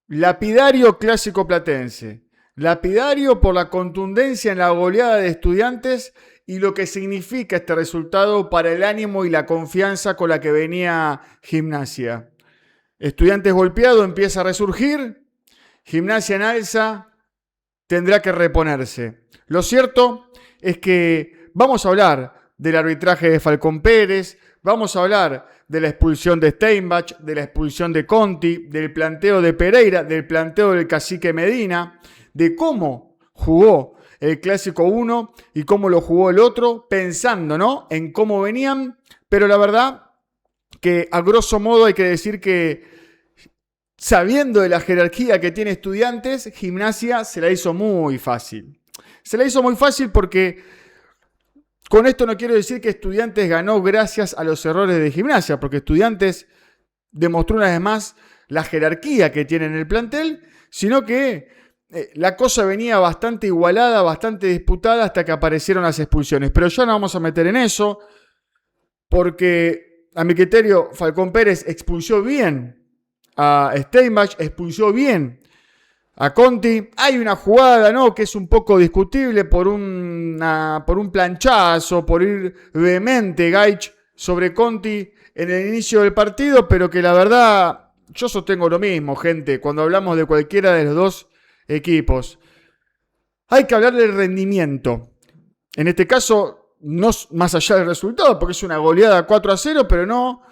Lapidario clásico platense. Lapidario por la contundencia en la goleada de Estudiantes y lo que significa este resultado para el ánimo y la confianza con la que venía Gimnasia. Estudiantes golpeado, empieza a resurgir. Gimnasia en alza, tendrá que reponerse. Lo cierto es que vamos a hablar del arbitraje de Falcón Pérez, vamos a hablar de la expulsión de Steinbach, de la expulsión de Conti, del planteo de Pereira, del planteo del cacique Medina, de cómo jugó el Clásico 1 y cómo lo jugó el otro, pensando, ¿no?, en cómo venían, pero la verdad que a grosso modo hay que decir que sabiendo de la jerarquía que tiene Estudiantes, Gimnasia se la hizo muy fácil. Se la hizo muy fácil porque con esto no quiero decir que Estudiantes ganó gracias a los errores de Gimnasia, porque Estudiantes demostró una vez más la jerarquía que tiene en el plantel, sino que la cosa venía bastante igualada, bastante disputada hasta que aparecieron las expulsiones. Pero ya no vamos a meter en eso, porque a mi criterio Falcón Pérez expulsó bien a Steinbach, expulsó bien a Conti. Hay una jugada, ¿no?, que es un poco discutible por un planchazo, por ir vehemente Gaich sobre Conti en el inicio del partido, pero que la verdad yo sostengo lo mismo, gente, cuando hablamos de cualquiera de los dos equipos. Hay que hablar del rendimiento. En este caso, no más allá del resultado, porque es una goleada 4-0, pero no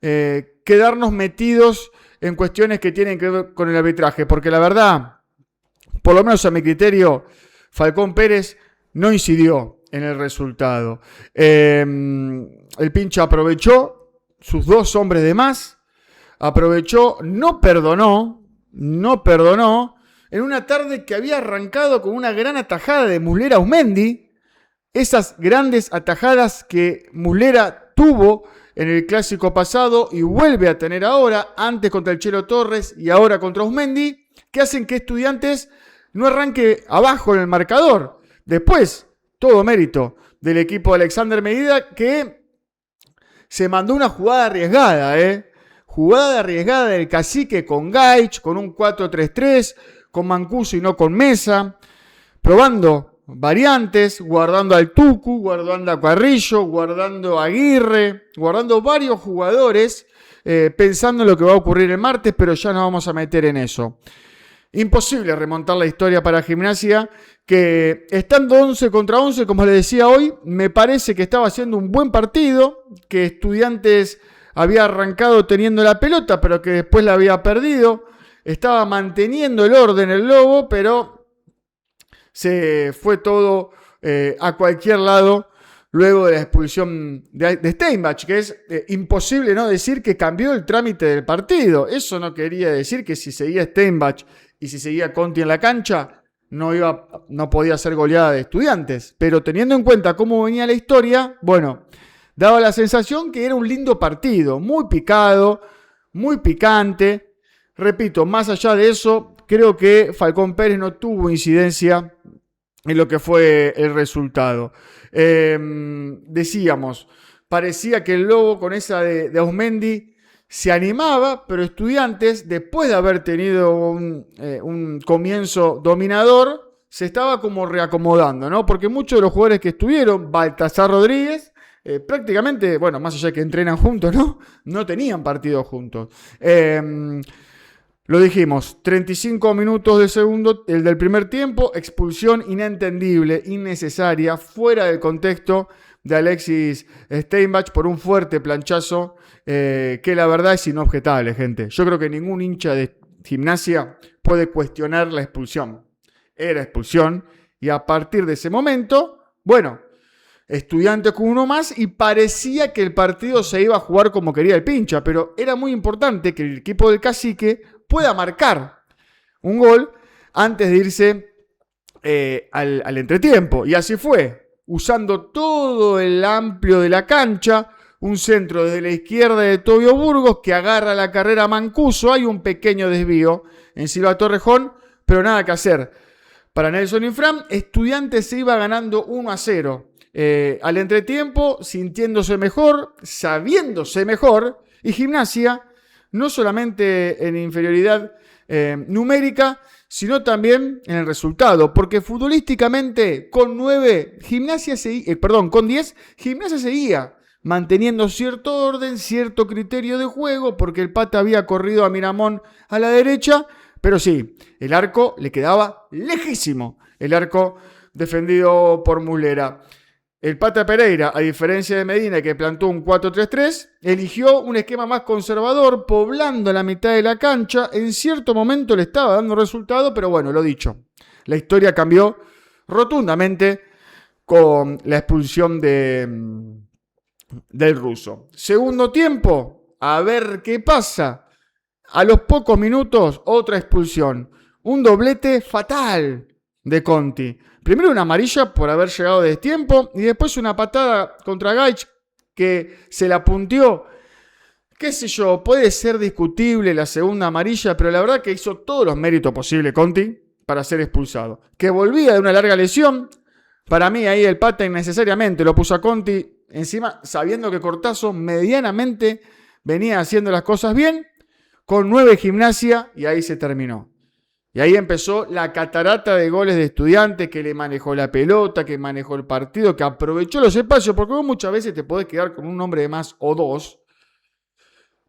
quedarnos metidos en cuestiones que tienen que ver con el arbitraje, porque la verdad, por lo menos a mi criterio, Falcón Pérez no incidió en el resultado. El pincha aprovechó sus dos hombres de más, aprovechó, no perdonó, en una tarde que había arrancado con una gran atajada de Muslera Ausmendi, esas grandes atajadas que Muslera tuvo en el clásico pasado y vuelve a tener ahora, antes contra el Chelo Torres y ahora contra Ausmendi, que hacen que Estudiantes no arranque abajo en el marcador. Después, todo mérito del equipo de Alexander Medina, que se mandó una jugada arriesgada, jugada arriesgada del cacique con Gaich, con un 4-3-3, con Mancuso y no con Mesa, probando variantes, guardando al Tucu, guardando a Carrillo, guardando a Aguirre, guardando varios jugadores, pensando en lo que va a ocurrir el martes, pero ya nos vamos a meter en eso. Imposible remontar la historia para Gimnasia, que estando 11 contra 11, como les decía hoy, me parece que estaba haciendo un buen partido, que Estudiantes había arrancado teniendo la pelota, pero que después la había perdido. Estaba manteniendo el orden el Lobo, pero se fue todo a cualquier lado luego de la expulsión de Steinbach, que es imposible no decir que cambió el trámite del partido. Eso no quería decir que si seguía Steinbach y si seguía Conti en la cancha, no podía ser goleada de Estudiantes. Pero teniendo en cuenta cómo venía la historia, bueno, daba la sensación que era un lindo partido, muy picado, muy picante. Repito, más allá de eso, creo que Falcón Pérez no tuvo incidencia en lo que fue el resultado. Decíamos, parecía que el Lobo con esa de Ausmendi se animaba, pero Estudiantes, después de haber tenido un comienzo dominador, se estaba como reacomodando, ¿no? Porque muchos de los jugadores que estuvieron, Baltasar Rodríguez, prácticamente, bueno, más allá de que entrenan juntos, ¿no? No tenían partido juntos. Lo dijimos, 35 minutos de segundo, el del primer tiempo, expulsión inentendible, innecesaria, fuera del contexto de Alexis Steinbach por un fuerte planchazo que la verdad es inobjetable, gente. Yo creo que ningún hincha de Gimnasia puede cuestionar la expulsión. Era expulsión y a partir de ese momento, bueno, Estudiantes con uno más y parecía que el partido se iba a jugar como quería el pincha, pero era muy importante que el equipo del cacique pueda marcar un gol antes de irse al entretiempo. Y así fue, usando todo el amplio de la cancha, un centro desde la izquierda de Tobio Burgos que agarra la carrera a Mancuso. Hay un pequeño desvío en Silva Torrejón, pero nada que hacer. Para Nelson Infram, Estudiantes se iba ganando 1-0. Al entretiempo, sintiéndose mejor, sabiéndose mejor, y Gimnasia, no solamente en inferioridad numérica, sino también en el resultado, porque futbolísticamente con 10, Gimnasia seguía manteniendo cierto orden, cierto criterio de juego, porque el Pata había corrido a Miramón a la derecha, pero sí, el arco le quedaba lejísimo, el arco defendido por Muslera. El Pata Pereira, a diferencia de Medina, que plantó un 4-3-3, eligió un esquema más conservador, poblando la mitad de la cancha. En cierto momento le estaba dando resultado, pero bueno, lo dicho. La historia cambió rotundamente con la expulsión del ruso. Segundo tiempo, a ver qué pasa. A los pocos minutos, otra expulsión. Un doblete fatal de Conti. Primero una amarilla por haber llegado de destiempo y después una patada contra Gaich que se la punteó. Qué sé yo, puede ser discutible la segunda amarilla, pero la verdad que hizo todos los méritos posibles Conti para ser expulsado. Que volvía de una larga lesión, para mí ahí el Pata innecesariamente lo puso a Conti encima sabiendo que Cortazo medianamente venía haciendo las cosas bien, con 9 Gimnasia y ahí se terminó. Y ahí empezó la catarata de goles de Estudiantes, que le manejó la pelota, que manejó el partido, que aprovechó los espacios, porque vos muchas veces te podés quedar con un hombre de más o dos.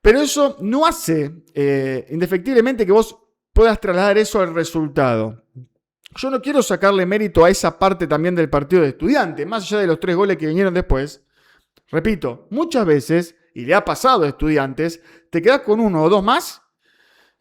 Pero eso no hace indefectiblemente que vos puedas trasladar eso al resultado. Yo no quiero sacarle mérito a esa parte también del partido de Estudiantes, más allá de los 3 goles que vinieron después. Repito, muchas veces, y le ha pasado a Estudiantes, te quedás con 1 o 2 más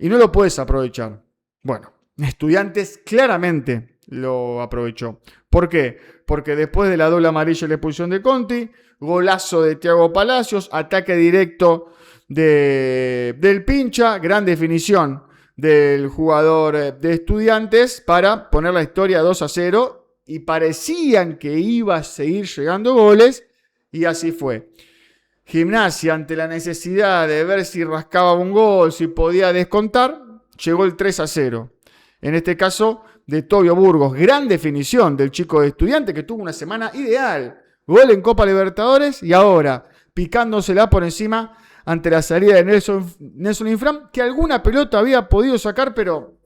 y no lo puedes aprovechar. Bueno, Estudiantes claramente lo aprovechó. ¿Por qué? Porque después de la doble amarilla y la expulsión de Conti, golazo de Thiago Palacios, ataque directo del Pincha, gran definición del jugador de Estudiantes para poner la historia 2-0 y parecían que iba a seguir llegando goles y así fue. Gimnasia, ante la necesidad de ver si rascaba un gol, si podía descontar, llegó el 3-0. En este caso, de Tobio Burgos. Gran definición del chico de Estudiante que tuvo una semana ideal. Gol en Copa Libertadores y ahora picándosela por encima ante la salida de Nelson Infram, que alguna pelota había podido sacar, pero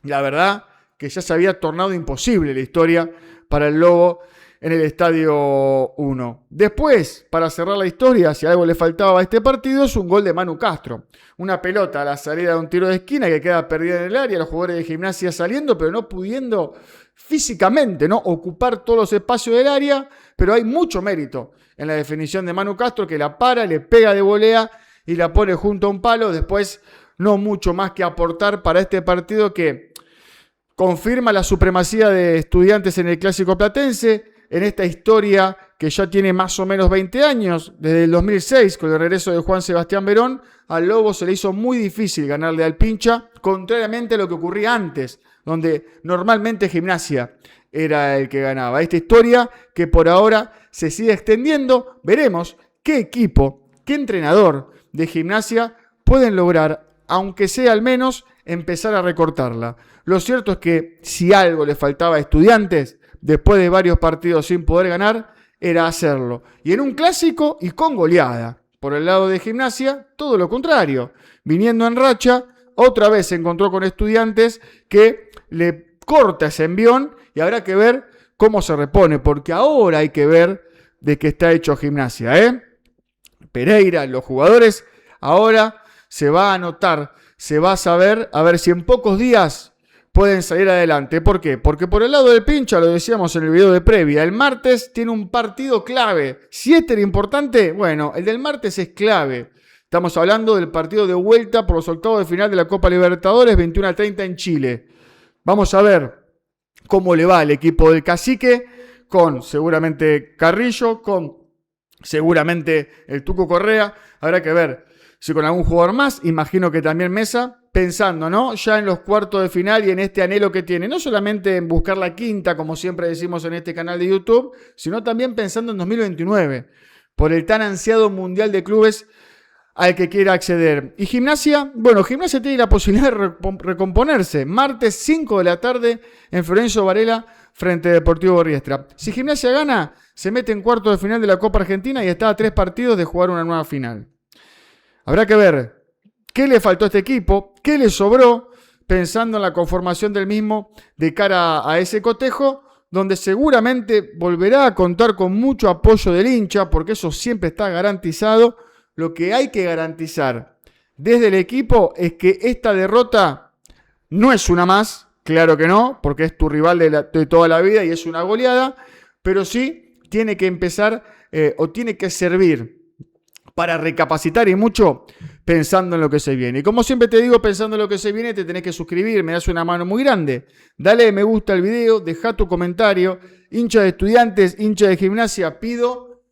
la verdad que ya se había tornado imposible la historia para el Lobo en el Estadio 1. Después, para cerrar la historia, si algo le faltaba a este partido, es un gol de Manu Castro. Una pelota a la salida de un tiro de esquina que queda perdida en el área, los jugadores de Gimnasia saliendo, pero no pudiendo físicamente, ¿no?, ocupar todos los espacios del área, pero hay mucho mérito en la definición de Manu Castro, que la para, le pega de volea y la pone junto a un palo. Después, no mucho más que aportar para este partido que confirma la supremacía de Estudiantes en el Clásico Platense, en esta historia que ya tiene más o menos 20 años, desde el 2006, con el regreso de Juan Sebastián Verón, al Lobo se le hizo muy difícil ganarle al Pincha, contrariamente a lo que ocurría antes, donde normalmente Gimnasia era el que ganaba. Esta historia que por ahora se sigue extendiendo, veremos qué equipo, qué entrenador de Gimnasia pueden lograr, aunque sea al menos, empezar a recortarla. Lo cierto es que si algo le faltaba a Estudiantes, después de varios partidos sin poder ganar, era hacerlo. Y en un clásico y con goleada. Por el lado de Gimnasia, todo lo contrario. Viniendo en racha, otra vez se encontró con Estudiantes que le corta ese envión y habrá que ver cómo se repone, porque ahora hay que ver de qué está hecho Gimnasia, Pereira, los jugadores, ahora se va a notar, se va a saber, a ver si en pocos días pueden salir adelante. ¿Por qué? Porque por el lado del Pincha, lo decíamos en el video de previa, el martes tiene un partido clave. Si este era importante, bueno, el del martes es clave. Estamos hablando del partido de vuelta por los octavos de final de la Copa Libertadores, 21:30 en Chile. Vamos a ver cómo le va al equipo del Cacique, con seguramente Carrillo, con seguramente el Tuco Correa. Habrá que ver si con algún jugador más, imagino que también Mesa, pensando, ¿no?, ya en los cuartos de final y en este anhelo que tiene, no solamente en buscar la quinta, como siempre decimos en este canal de YouTube, sino también pensando en 2029, por el tan ansiado Mundial de Clubes al que quiera acceder. Y Gimnasia, bueno, Gimnasia tiene la posibilidad de recomponerse, martes 5 de la tarde en Florencio Varela frente a Deportivo Borriestra. Si Gimnasia gana, se mete en cuartos de final de la Copa Argentina y está a 3 partidos de jugar una nueva final. Habrá que ver qué le faltó a este equipo, qué le sobró pensando en la conformación del mismo de cara a ese cotejo, donde seguramente volverá a contar con mucho apoyo del hincha, porque eso siempre está garantizado. Lo que hay que garantizar desde el equipo es que esta derrota no es una más, claro que no, porque es tu rival de toda la vida y es una goleada, pero sí tiene que empezar o tiene que servir para recapacitar y mucho pensando en lo que se viene. Y como siempre te digo, pensando en lo que se viene, te tenés que suscribir, me das una mano muy grande. Dale me gusta al video, deja tu comentario. Hincha de Estudiantes, hincha de Gimnasia, pido,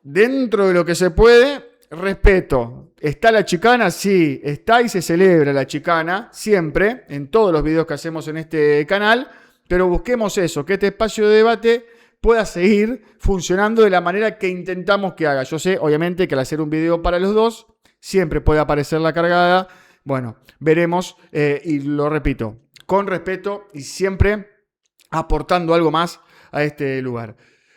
dentro de lo que se puede, respeto. ¿Está la chicana? Sí, está y se celebra la chicana, siempre, en todos los videos que hacemos en este canal, pero busquemos eso, que este espacio de debate pueda seguir funcionando de la manera que intentamos que haga. Yo sé, obviamente, que al hacer un video para los dos, siempre puede aparecer la cargada. Bueno, veremos, y lo repito, con respeto y siempre aportando algo más a este lugar.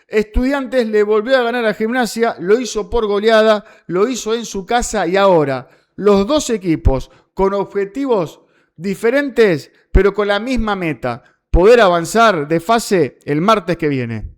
Estudiantes le volvió a ganar a Gimnasia, lo hizo por goleada, lo hizo en su casa y ahora los dos equipos con objetivos diferentes, pero con la misma meta, poder avanzar de fase el martes que viene.